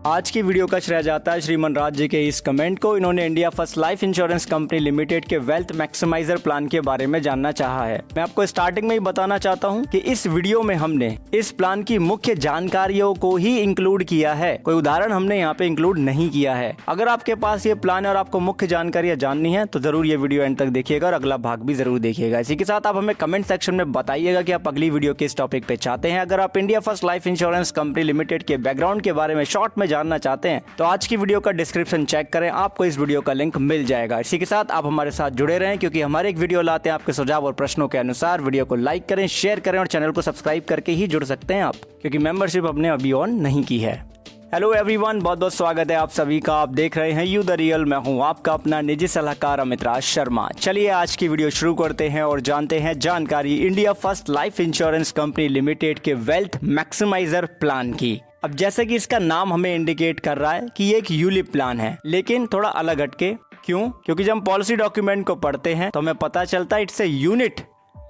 आज की वीडियो का श्रेय जाता है श्रीमान राज जी के इस कमेंट को। इन्होंने India first life insurance company limited के वेल्थ मैक्सिमाइजर प्लान के बारे में जानना चाहा है। मैं आपको स्टार्टिंग में ही बताना चाहता हूं कि इस वीडियो में हमने इस प्लान की मुख्य जानकारियों को ही इंक्लूड किया है, कोई उदाहरण हमने यहाँ पे इंक्लूड नहीं किया है। अगर आपके पास ये प्लान है और आपको मुख्य जानकारियां जाननी है तो जरूर ये वीडियो एंड तक देखिएगा और अगला भाग भी जरूर देखिएगा। इसी के साथ आप हमें कमेंट सेक्शन में बताइएगा कि आप अगली वीडियो किस टॉपिक पे चाहते हैं। अगर आप India first life insurance company limited के बैकग्राउंड के बारे में शॉर्ट में जानना चाहते हैं तो आज की वीडियो का डिस्क्रिप्शन चेक करें, आपको इस वीडियो का लिंक मिल जाएगा। इसी के साथ आप हमारे साथ जुड़े रहें क्योंकि हमारे एक वीडियो लाते हैं आपके सुझाव और प्रश्नों के अनुसार। वीडियो को लाइक करें, शेयर करें और चैनल को सब्सक्राइब करके ही जुड़ सकते हैं आप, क्योंकि मेंबरशिप हमने अभी ऑन नहीं की है। हेलो एवरीवन, बहुत बहुत स्वागत है आप सभी का। आप देख रहे हैं यू द रियल। मैं हूं आपका अपना निजी सलाहकार अमित राज शर्मा। चलिए आज की वीडियो शुरू करते हैं और जानते हैं जानकारी India first life insurance company limited के वेल्थ मैक्सिमाइजर प्लान की। अब जैसे कि इसका नाम हमें इंडिकेट कर रहा है कि ये एक यूलिप प्लान है, लेकिन थोड़ा अलग हटके। क्यों? क्योंकि जब हम पॉलिसी डॉक्यूमेंट को पढ़ते हैं तो हमें पता चलता है it's a unit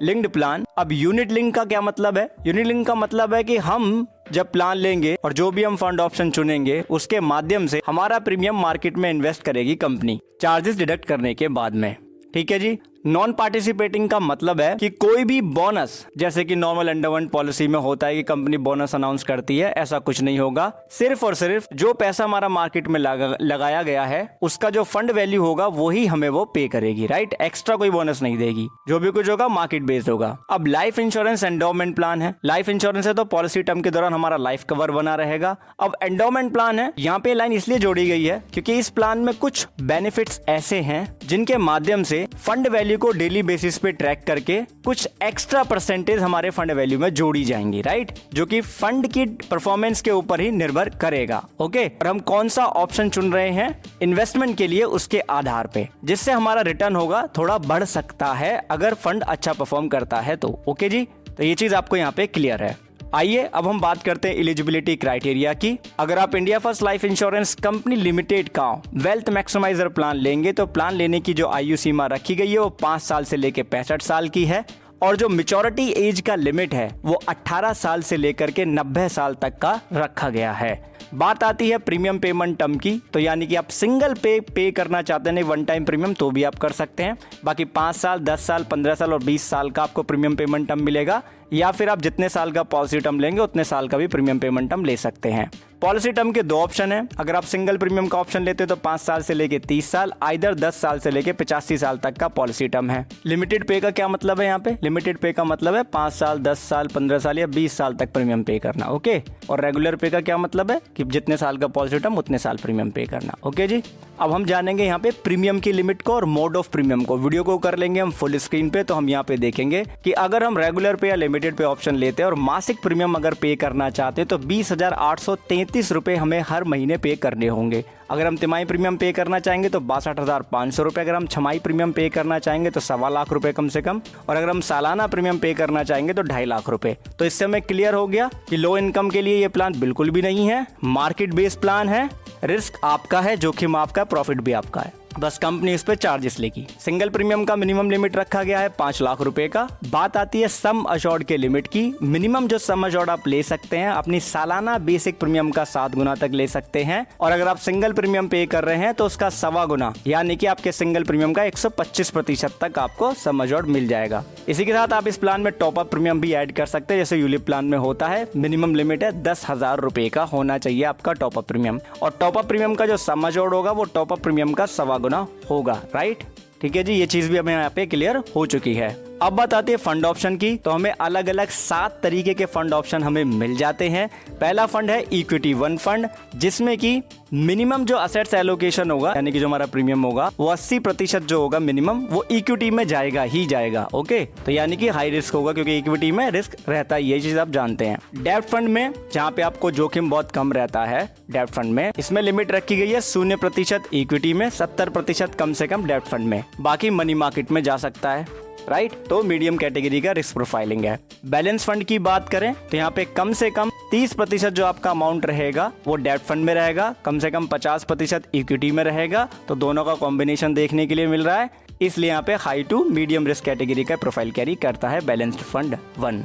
linked plan. अब यूनिट लिंक का क्या मतलब है? यूनिट लिंक का मतलब है कि हम जब प्लान लेंगे और जो भी हम फंड ऑप्शन चुनेंगे उसके माध्यम से हमारा प्रीमियम मार्केट में इन्वेस्ट करेगी कंपनी, चार्जेस डिडक्ट करने के बाद में। ठीक है जी। नॉन पार्टिसिपेटिंग का मतलब है कि कोई भी बोनस, जैसे कि नॉर्मल एंडोमेंट पॉलिसी में होता है कि कंपनी बोनस अनाउंस करती है, ऐसा कुछ नहीं होगा। सिर्फ और सिर्फ जो पैसा हमारा मार्केट में लगाया गया है उसका जो फंड वैल्यू होगा वही हमें वो पे करेगी, राइट। एक्स्ट्रा कोई बोनस नहीं देगी, जो भी कुछ होगा मार्केट बेस्ड होगा। अब लाइफ इंश्योरेंस एंडोमेंट प्लान है। लाइफ इंश्योरेंस है तो पॉलिसी टर्म के दौरान हमारा लाइफ कवर बना रहेगा। अब एंडोमेंट प्लान है, यहाँ पे लाइन इसलिए जोड़ी गई है क्योंकि इस प्लान में कुछ बेनिफिट्स ऐसे हैं जिनके माध्यम से फंड वैल्यू को डेली बेसिस पे ट्रैक करके कुछ एक्स्ट्रा परसेंटेज हमारे फंड वैल्यू में जोड़ी जाएंगी, राइट, जो कि फंड की परफॉर्मेंस के ऊपर ही निर्भर करेगा। ओके, और हम कौन सा ऑप्शन चुन रहे हैं इन्वेस्टमेंट के लिए उसके आधार पे, जिससे हमारा रिटर्न होगा थोड़ा बढ़ सकता है अगर फंड अच्छा परफॉर्म करता है तो। ओके जी, तो ये चीज आपको यहाँ पे क्लियर है। आइए अब हम बात करते हैं एलिजिबिलिटी क्राइटेरिया की। अगर आप India first life insurance company limited का वेल्थ मैक्सिमाइजर प्लान लेंगे तो प्लान लेने की जो आयु सीमा रखी गई है वो 5 साल से लेकर 65 साल की है, और जो मेच्योरिटी एज का लिमिट है वो 18 साल से लेकर के 90 साल तक का रखा गया है। बात आती है प्रीमियम पेमेंट टर्म की, तो यानी कि आप सिंगल पे करना चाहते हैं वन टाइम प्रीमियम तो भी आप कर सकते हैं। बाकी 5 साल, 10 साल, 15 साल और 20 साल का आपको प्रीमियम पेमेंट टर्म मिलेगा, या फिर आप जितने साल का पॉलिसी टर्म लेंगे उतने साल का भी प्रीमियम पेमेंट टर्म ले सकते हैं। पॉलिसी टर्म के 2 ऑप्शन हैं। अगर आप सिंगल प्रीमियम का ऑप्शन लेते हैं तो 5 साल से लेके 30 साल, आइदर 10 साल से लेके 85 साल तक का पॉलिसी टर्म है। लिमिटेड पे का क्या मतलब है? यहाँ पे लिमिटेड पे का मतलब है 5 साल, 10 साल, 15 साल या 20 साल तक प्रीमियम पे करना। ओके, और रेगुलर पे का क्या मतलब है कि जितने साल का पॉलिसी टर्म उतने साल प्रीमियम पे करना। ओके जी। अब हम जानेंगे यहाँ पे प्रीमियम की लिमिट को और मोड ऑफ प्रीमियम को। वीडियो को कर लेंगे हम फुल स्क्रीन पे, तो हम यहाँ पे देखेंगे कि अगर हम रेगुलर पे या लिमिटेड पे ऑप्शन लेते हैं और मासिक प्रीमियम अगर पे करना चाहते हैं तो 20,833 रुपए हमें हर महीने पे करने होंगे। अगर हम तिमाही प्रीमियम पे करना चाहेंगे तो 62,500 रुपए। अगर हम छमाही प्रीमियम पे करना चाहेंगे तो 1.25 लाख रुपए कम से कम, और अगर हम सालाना प्रीमियम पे करना चाहेंगे तो 2.5 लाख रुपए। तो इससे हमें क्लियर हो गया कि लो इनकम के लिए ये प्लान बिल्कुल भी नहीं है, मार्केट बेस्ड प्लान है। रिस्क आपका है, जोखिम आपका, प्रॉफिट भी आपका है, बस कंपनी इस पे चार्जेस लेगी। सिंगल प्रीमियम का मिनिमम लिमिट रखा गया है 5 लाख रुपए का। बात आती है सम अश्योर्ड के लिमिट की। मिनिमम जो सम अश्योर्ड आप ले सकते हैं अपनी सालाना बेसिक प्रीमियम का 7 गुना तक ले सकते हैं, और अगर आप सिंगल प्रीमियम पे कर रहे हैं तो उसका 1.25 गुना, यानी कि आपके सिंगल प्रीमियम का 125% तक आपको सम अश्योर्ड मिल जाएगा। इसी के साथ आप इस प्लान में टॉप अप प्रीमियम भी ऐड कर सकते हैं, जैसे यूलिप प्लान में होता है। मिनिमम लिमिट है 10,000 रुपए का होना चाहिए आपका टॉप अप प्रीमियम, और टॉप अप प्रीमियम का जो सम अश्योर्ड होगा वो टॉप अप प्रीमियम का 1.25 गुना होगा, राइट। ठीक है जी, ये चीज भी हमें यहाँ पे क्लियर हो चुकी है। अब बात आती है फंड ऑप्शन की, तो हमें अलग अलग 7 तरीके के फंड ऑप्शन हमें मिल जाते हैं। पहला फंड है इक्विटी वन फंड, जिसमें कि मिनिमम जो असेट्स एलोकेशन होगा, यानी कि जो हमारा प्रीमियम होगा वो 80% जो होगा मिनिमम वो इक्विटी में जाएगा ही जाएगा। ओके, तो यानी कि हाई रिस्क होगा क्योंकि इक्विटी में रिस्क रहता है, ये चीज आप जानते हैं। डेब्ट फंड में, जहाँ पे आपको जोखिम बहुत कम रहता है डेब्ट फंड में, इसमें लिमिट रखी गई है 0% इक्विटी में, 70% कम से कम डेब्ट फंड में, बाकी मनी मार्केट में जा सकता है, राइट। तो मीडियम कैटेगरी का रिस्क प्रोफाइलिंग है। बैलेंस फंड की बात करें तो यहाँ पे कम से कम 30% जो आपका अमाउंट रहेगा वो डेब्ट फंड में रहेगा, कम से कम 50% इक्विटी में रहेगा। तो दोनों का कॉम्बिनेशन देखने के लिए मिल रहा है, इसलिए यहाँ पे high to medium risk category का प्रोफाइल कैरी करता है बैलेंस्ड फंड 1।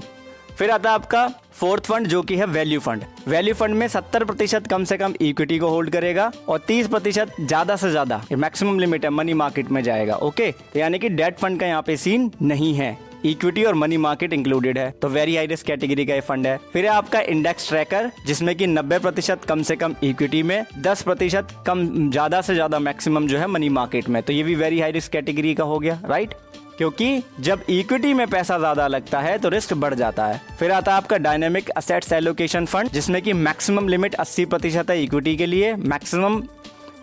फिर आता है आपका फोर्थ फंड जो कि है वैल्यू फंड। वैल्यू फंड में 70% कम से कम इक्विटी को होल्ड करेगा और 30% ज्यादा से ज्यादा, मैक्सिमम लिमिट है, मनी मार्केट में जाएगा। ओके, तो यानी कि डेट फंड का यहाँ पे सीन नहीं है, इक्विटी और मनी मार्केट इंक्लूडेड है, तो वेरी हाई रिस्क कैटेगरी का ये फंड है। फिर है आपका इंडेक्स ट्रैकर जिसमें कि 90% कम से कम इक्विटी में, 10% कम ज्यादा से ज्यादा मैक्सिमम जो है मनी मार्केट में, तो ये भी वेरी हाई रिस्क कैटेगरी का हो गया, राइट, क्योंकि जब इक्विटी में पैसा ज्यादा लगता है तो रिस्क बढ़ जाता है। फिर आता है आपका डायनेमिक एसेट्स एलोकेशन फंड जिसमें कि मैक्सिमम लिमिट 80% है इक्विटी के लिए, मैक्सिमम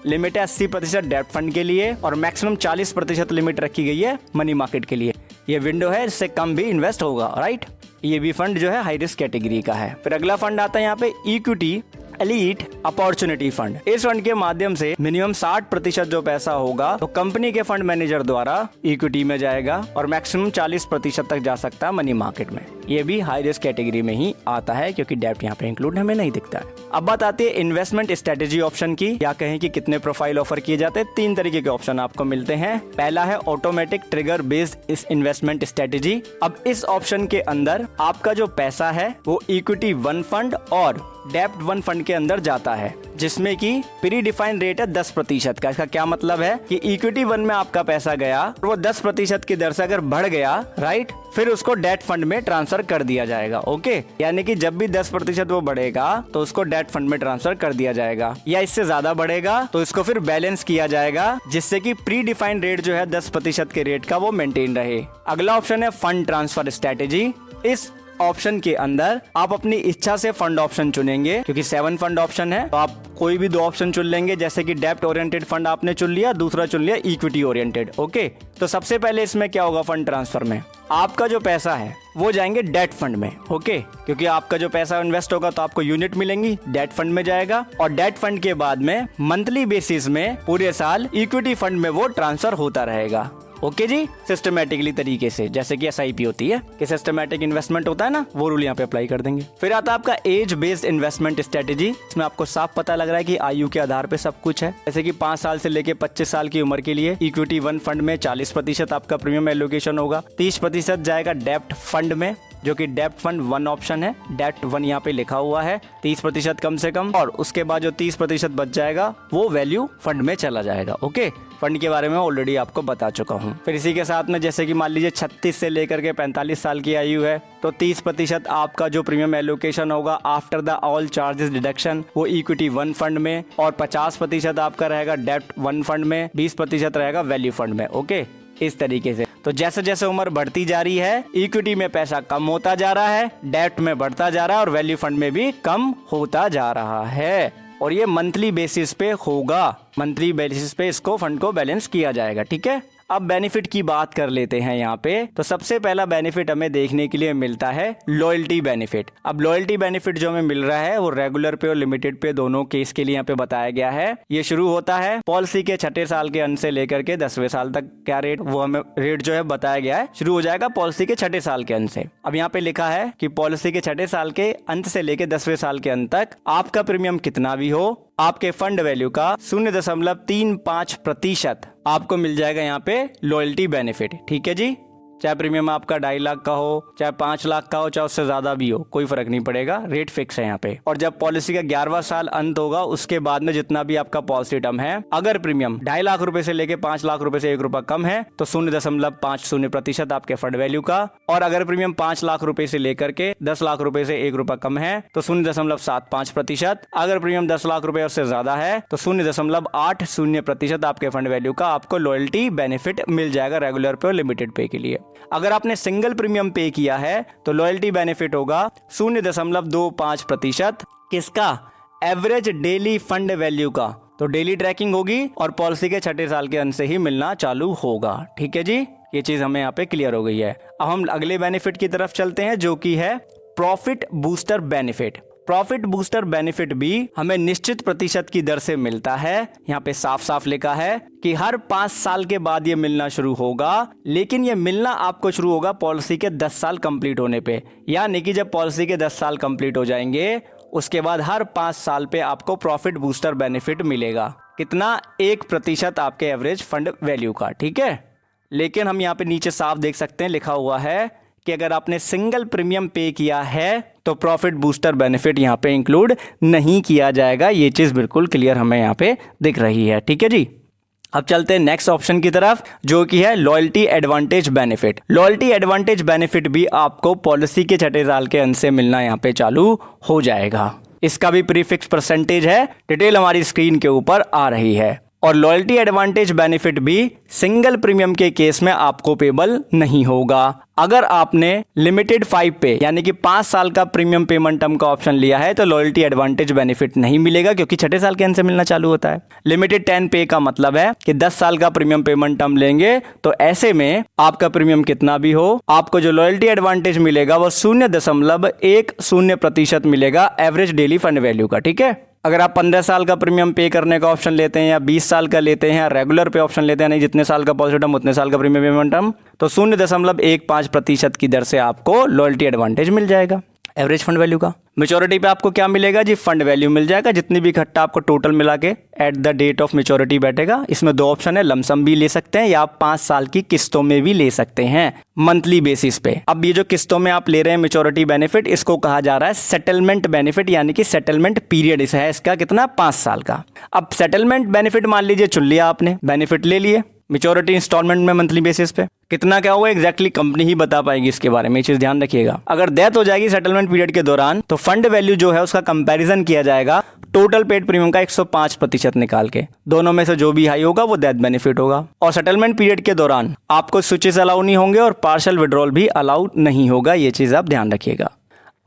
लिमिट है 80% डेट फंड के लिए और मैक्सिमम 40% लिमिट रखी गई है मनी मार्केट के लिए। ये विंडो है, इससे कम भी इन्वेस्ट होगा, राइट। ये भी फंड जो है हाई रिस्क कैटेगरी का है। फिर अगला फंड आता है यहाँ पे इक्विटी एलीट अपॉर्चुनिटी फंड। इस फंड के माध्यम से मिनिमम 60% जो पैसा होगा तो कंपनी के फंड मैनेजर द्वारा इक्विटी में जाएगा और मैक्सिमम 40% तक जा सकता है मनी मार्केट में। ये भी हाई रिस्क कैटेगरी में ही आता है क्योंकि डेप्ट यहाँ पे इंक्लूड हमें नहीं दिखता है। अब बात आती है इन्वेस्टमेंट स्ट्रेटेजी ऑप्शन की, या कहें कि कितने प्रोफाइल ऑफर किए जाते हैं। 3 तरीके के ऑप्शन आपको मिलते हैं। पहला है automatic trigger based investment strategy. अब इस ऑप्शन के अंदर आपका जो पैसा है वो इक्विटी 1 फंड और डेप्ट 1 फंड के अंदर जाता है, जिसमें कि प्री डिफाइंड रेट है 10% का। इसका क्या मतलब है कि इक्विटी 1 में आपका पैसा गया, वो 10% की दर से अगर बढ़ गया, राइट, फिर उसको डेट फंड में ट्रांसफर कर दिया जाएगा। ओके, यानी कि जब भी 10% वो बढ़ेगा तो उसको डेट फंड में ट्रांसफर कर दिया जाएगा, या इससे ज्यादा बढ़ेगा तो इसको फिर बैलेंस किया जाएगा, जिससे कि प्री डिफाइंड रेट जो है 10% के रेट का वो मेंटेन रहे। अगला ऑप्शन है फंड ट्रांसफर स्ट्रेटेजी। इस ऑप्शन के अंदर आप अपनी इच्छा से फंड ऑप्शन चुनेंगे, क्योंकि 7 फंड ऑप्शन है, तो आप कोई भी 2 ऑप्शन चुन लेंगे। जैसे कि डेप्ट ओरिएंटेड फंड आपने चुन लिया, दूसरा चुन लिया इक्विटी ओरिएंटेड। ओके, तो सबसे पहले इसमें क्या होगा, फंड ट्रांसफर में आपका जो पैसा है वो जाएंगे डेट फंड में। ओके, क्योंकि आपका जो पैसा इन्वेस्ट होगा तो आपको यूनिट मिलेंगी, डेट फंड में जाएगा और डेट फंड के बाद में मंथली बेसिस में पूरे साल इक्विटी फंड में वो ट्रांसफर होता रहेगा। ओके जी, सिस्टमेटिकली तरीके से, जैसे कि SIP होती है कि सिस्टमेटिक इन्वेस्टमेंट होता है ना, वो रूल यहाँ पे अप्लाई कर देंगे। फिर आता है आपका एज बेस्ड इन्वेस्टमेंट स्ट्रेटेजी। इसमें आपको साफ पता लग रहा है कि आयु के आधार पे सब कुछ है। जैसे कि 5 साल से लेके 25 साल की उम्र के लिए इक्विटी 1 फंड में 40% आपका प्रीमियम एलोकेशन होगा, 30% जाएगा डेप्ट फंड में, जो कि डेप्ट फंड 1 ऑप्शन है, डेप्ट 1 यहाँ पे लिखा हुआ है, 30% कम से कम, और उसके बाद जो 30% बच जाएगा वो वैल्यू फंड में चला जाएगा। ओके, फंड के बारे में ऑलरेडी आपको बता चुका हूँ। फिर इसी के साथ में जैसे कि मान लीजिए 36 से लेकर के 45 साल की आयु है, तो 30% आपका जो प्रीमियम एलोकेशन होगा after the all charges deduction वो इक्विटी 1 फंड में, और 50% आपका रहेगा डेप्ट 1 फंड में, 20% रहेगा वैल्यू फंड में। ओके, इस तरीके से। तो जैसे जैसे उम्र बढ़ती जा रही है, इक्विटी में पैसा कम होता जा रहा है, डेप्ट में बढ़ता जा रहा है और वैल्यू फंड में भी कम होता जा रहा है, और ये मंथली बेसिस पे होगा। मंथली बेसिस पे इसको फंड को बैलेंस किया जाएगा। ठीक है, अब बेनिफिट की बात कर लेते हैं यहाँ पे। तो सबसे पहला बेनिफिट हमें देखने के लिए मिलता है लॉयल्टी बेनिफिट। अब लॉयल्टी बेनिफिट जो हमें मिल रहा है वो रेगुलर पे और लिमिटेड पे दोनों केस के लिए यहाँ पे बताया गया है। ये शुरू होता है पॉलिसी के 6ठे साल के अंत से लेकर के 10वें साल तक। क्या रेट, वो हमें रेट जो है बताया गया है, शुरू हो जाएगा पॉलिसी के 6ठे साल के अंत से। अब यहाँ पे लिखा है कि पॉलिसी के 6ठे साल के अंत से लेकर 10वें साल के अंत तक आपका प्रीमियम कितना भी हो, आपके फंड वैल्यू का 0.35% आपको मिल जाएगा यहाँ पे लॉयल्टी बेनिफिट। ठीक है जी, चाहे प्रीमियम आपका 2.5 लाख का हो, चाहे 5 लाख का हो, चाहे उससे ज्यादा भी हो, कोई फर्क नहीं पड़ेगा, रेट फिक्स है यहाँ पे। और जब पॉलिसी का 11वां साल अंत होगा उसके बाद में जितना भी आपका पॉलिसी टर्म है, अगर प्रीमियम 2.5 लाख रुपए से लेके 5 लाख रुपए से 1 रुपया कम है तो 0.50% आपके फंड वैल्यू का, और अगर प्रीमियम 5 लाख रुपए से लेकर के 10 लाख रुपए से 1 रुपया कम है तो 0.75%, अगर प्रीमियम 10 लाख रुपए उससे ज्यादा है तो 0.80% आपके फंड वैल्यू का आपको लॉयल्टी बेनिफिट मिल जाएगा रेगुलर पे और लिमिटेड पे के लिए। अगर आपने सिंगल प्रीमियम पे किया है तो लॉयल्टी बेनिफिट होगा 0.25%, किसका, एवरेज डेली फंड वैल्यू का। तो डेली ट्रैकिंग होगी और पॉलिसी के 6ठे साल के अंत से ही मिलना चालू होगा। ठीक है जी, ये चीज हमें यहाँ पे क्लियर हो गई है। अब हम अगले बेनिफिट की तरफ चलते हैं जो कि है profit booster benefit. Profit booster benefit भी हमें निश्चित प्रतिशत की दर से मिलता है। यहाँ पे साफ साफ लिखा है कि हर 5 साल के बाद ये मिलना शुरू होगा, लेकिन ये मिलना आपको शुरू होगा पॉलिसी के 10 साल कंप्लीट होने पे। यानी कि जब पॉलिसी के 10 साल कंप्लीट हो जाएंगे उसके बाद हर 5 साल पे आपको प्रॉफिट बूस्टर बेनिफिट मिलेगा। कितना, 1% आपके एवरेज फंड वैल्यू का। ठीक है, लेकिन हम यहाँ पे नीचे साफ देख सकते हैं लिखा हुआ है कि अगर आपने सिंगल प्रीमियम पे किया है तो प्रॉफिट बूस्टर बेनिफिट यहाँ पे इंक्लूड नहीं किया जाएगा। ये चीज़ बिल्कुल क्लियर हमें यहाँ पे दिख रही है। ठीक है जी। अब चलते हैं नेक्स्ट ऑप्शन की तरफ, जो कि है loyalty advantage benefit. Loyalty advantage benefit भी आपको पॉलिसी के छठे साल के अंत से मिलना यहाँ पे चालू हो जाएगा। इसका भी प्रीफिक्स परसेंटेज है, डिटेल हमारी स्क्रीन के ऊपर आ रही है। और लॉयल्टी एडवांटेज बेनिफिट भी सिंगल प्रीमियम के केस में आपको पेबल नहीं होगा। अगर आपने लिमिटेड 5 पे यानी कि 5 साल का प्रीमियम पेमेंट टर्म का ऑप्शन लिया है तो लॉयल्टी एडवांटेज बेनिफिट नहीं मिलेगा, क्योंकि छठे साल के अंत से मिलना चालू होता है। लिमिटेड 10 पे का मतलब है कि 10 साल का प्रीमियम पेमेंट टर्म लेंगे तो ऐसे में आपका प्रीमियम कितना भी हो, आपको जो लॉयल्टी एडवांटेज मिलेगा वो 0.10% मिलेगा एवरेज डेली फंड वैल्यू का। ठीक है। अगर आप 15 साल का प्रीमियम पे करने का ऑप्शन लेते हैं या 20 साल का लेते हैं या रेगुलर पे ऑप्शन लेते हैं, नहीं जितने साल का पॉलिसी टर्म उतने साल का प्रीमियम पेमेंट टर्म, तो 0.15% की दर से आपको लॉयल्टी एडवांटेज मिल जाएगा एवरेज फंड वैल्यू का। मेच्योरिटी पे आपको क्या मिलेगा जी, फंड वैल्यू मिल जाएगा, जितनी भी इकट्ठा आपको टोटल मिला के at the date of maturity बैठेगा। इसमें 2 ऑप्शन है, लमसम भी ले सकते हैं या आप 5 साल की किस्तों में भी ले सकते हैं मंथली बेसिस पे। अब ये जो किस्तों में आप ले रहे हैं मेच्योरिटी बेनिफिट, इसको कहा जा रहा है सेटलमेंट बेनिफिट, यानी कि सेटलमेंट पीरियड इस है इसका कितना, 5 साल का। अब सेटलमेंट बेनिफिट मान लीजिए चुन लिया आपने, बेनिफिट ले लिए मेच्योरिटी इंस्टॉलमेंट में मंथली बेसिस पे, कितना क्या होगा एग्जैक्टली कंपनी ही बता पाएगी इसके बारे में, ये चीज ध्यान रखिएगा। अगर डेथ हो जाएगी सेटलमेंट पीरियड के दौरान तो फंड वैल्यू जो है उसका कंपैरिजन किया जाएगा टोटल पेड प्रीमियम का 105% निकाल के, दोनों में से जो भी हाई होगा वो डेथ बेनिफिट होगा। और सेटलमेंट पीरियड के दौरान आपको स्विचेस अलाउ नहीं होंगे और पार्शियल विड्रॉल भी अलाउ नहीं होगा, ये चीज आप ध्यान रखिएगा।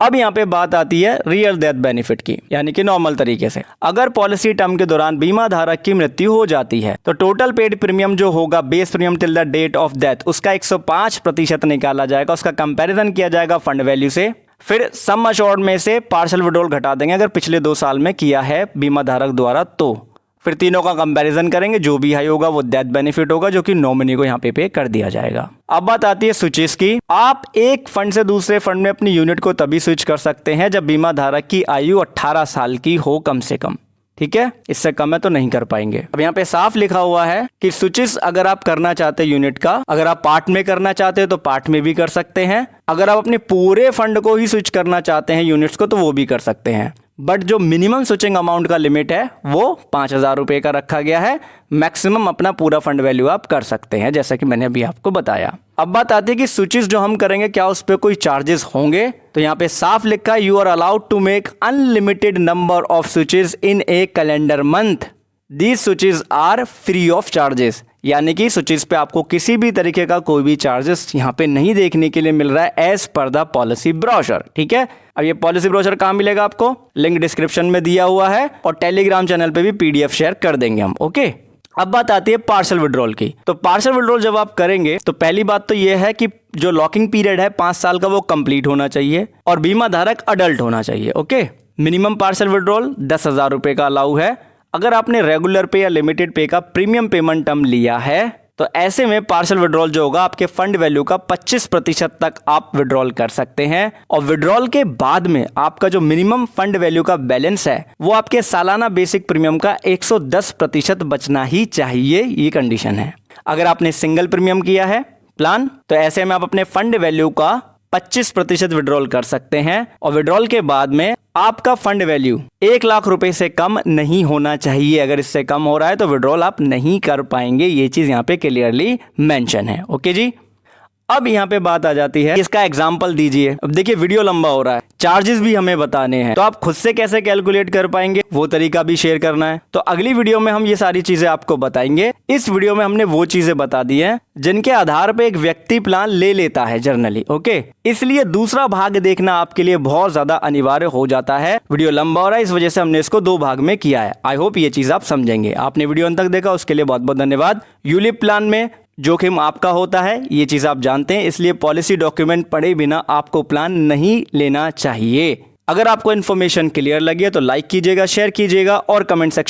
अब यहाँ पे बात आती है रियल डेथ बेनिफिट की, यानी कि नॉर्मल तरीके से अगर पॉलिसी टर्म के दौरान बीमा धारक की मृत्यु हो जाती है तो टोटल पेड प्रीमियम जो होगा base premium till the date of death उसका 105% निकाला जाएगा, उसका कंपैरिजन किया जाएगा फंड वैल्यू से, फिर सम अश्योर्ड में से पार्शियल विड्रॉल घटा देंगे अगर पिछले 2 साल में किया है बीमा धारक द्वारा, तो फिर तीनों का कंपैरिजन करेंगे, जो भी हाई होगा वो डेथ बेनिफिट होगा, जो कि नॉमिनी को यहाँ पे कर दिया जाएगा। अब बात आती है स्विचेस की। आप एक फंड से दूसरे फंड में अपनी यूनिट को तभी स्विच कर सकते हैं जब बीमा धारक की आयु 18 साल की हो कम से कम। ठीक है, इससे कम है तो नहीं कर पाएंगे। अब यहाँ पे साफ लिखा हुआ है कि स्विचेस अगर आप करना चाहते हैं यूनिट का, अगर आप पार्ट में करना चाहते हैं तो पार्ट में भी कर सकते हैं, अगर आप अपने पूरे फंड को ही स्विच करना चाहते हैं यूनिट्स को तो वो भी कर सकते हैं। बट जो मिनिमम स्विचिंग अमाउंट का लिमिट है वो 5,000 रुपये का रखा गया है। मैक्सिमम अपना पूरा फंड वैल्यू आप कर सकते हैं, जैसा कि मैंने अभी आपको बताया। अब बात आती है कि स्विचेस जो हम करेंगे क्या उस पर कोई चार्जेस होंगे, तो यहाँ पे साफ लिखा है you are allowed to make unlimited number of switches in a calendar month, these switches are free of charges, यानी कि स्विचेस पे आपको किसी भी तरीके का कोई भी चार्जेस यहाँ पे नहीं देखने के लिए मिल रहा है as per the policy brochure. ठीक है, अब ये पॉलिसी ब्रोशर कहाँ मिलेगा आपको, लिंक डिस्क्रिप्शन में दिया हुआ है और टेलीग्राम चैनल पे भी PDF शेयर कर देंगे हम। ओके, अब बात आती है पार्शियल विड्रॉल की। तो पार्शियल विड्रॉल जब आप करेंगे तो पहली बात तो ये है कि जो लॉकिंग पीरियड है 5 साल का वो कंप्लीट होना चाहिए और बीमा धारक अडल्ट होना चाहिए। ओके, मिनिमम पार्शियल विड्रॉल 10,000 रुपये का अलाउ है। अगर आपने रेगुलर पे या लिमिटेड पे का प्रीमियम पेमेंट टर्म लिया है तो ऐसे में पार्शियल विड्रॉल जो होगा आपके फंड वैल्यू का 25% तक आप विड्रॉल कर सकते हैं और विड्रॉल के बाद में आपका जो मिनिमम फंड वैल्यू का बैलेंस है वो आपके सालाना बेसिक प्रीमियम का 110% बचना ही चाहिए, ये कंडीशन है। अगर आपने सिंगल प्रीमियम किया है प्लान तो ऐसे में आप अपने फंड वैल्यू का 25% विड्रॉल कर सकते हैं और विड्रॉल के बाद में आपका फंड वैल्यू 1 लाख रुपए से कम नहीं होना चाहिए। अगर इससे कम हो रहा है तो विड्रॉल आप नहीं कर पाएंगे, ये चीज यहाँ पे क्लियरली मेंशन है। ओके जी, अब यहाँ पे बात आ जाती है इसका एग्जाम्पल दीजिए। अब देखिए वीडियो लंबा हो रहा है, चार्जेस भी हमें बताने हैं तो आप खुद से कैसे कैलकुलेट कर पाएंगे वो तरीका भी शेयर करना है। तो अगली वीडियो में हम ये सारी चीजें आपको बताएंगे। इस वीडियो में हमने वो चीजें बता दी हैं जिनके आधार पे एक व्यक्ति प्लान ले लेता है जनरली। ओके, इसलिए दूसरा भाग देखना आपके लिए बहुत ज्यादा अनिवार्य हो जाता है। वीडियो लंबा हो रहा है इस वजह से हमने इसको 2 भाग में किया है। आई होप ये चीज आप समझेंगे। आपने वीडियो अंत तक देखा उसके लिए बहुत बहुत धन्यवाद। यूलिप प्लान में जोखिम आपका होता है, ये चीज आप जानते हैं, इसलिए पॉलिसी डॉक्यूमेंट पढ़े बिना आपको प्लान नहीं लेना चाहिए। अगर आपको इन्फॉर्मेशन क्लियर लगी है तो लाइक कीजिएगा, शेयर कीजिएगा और कमेंट सेक्शन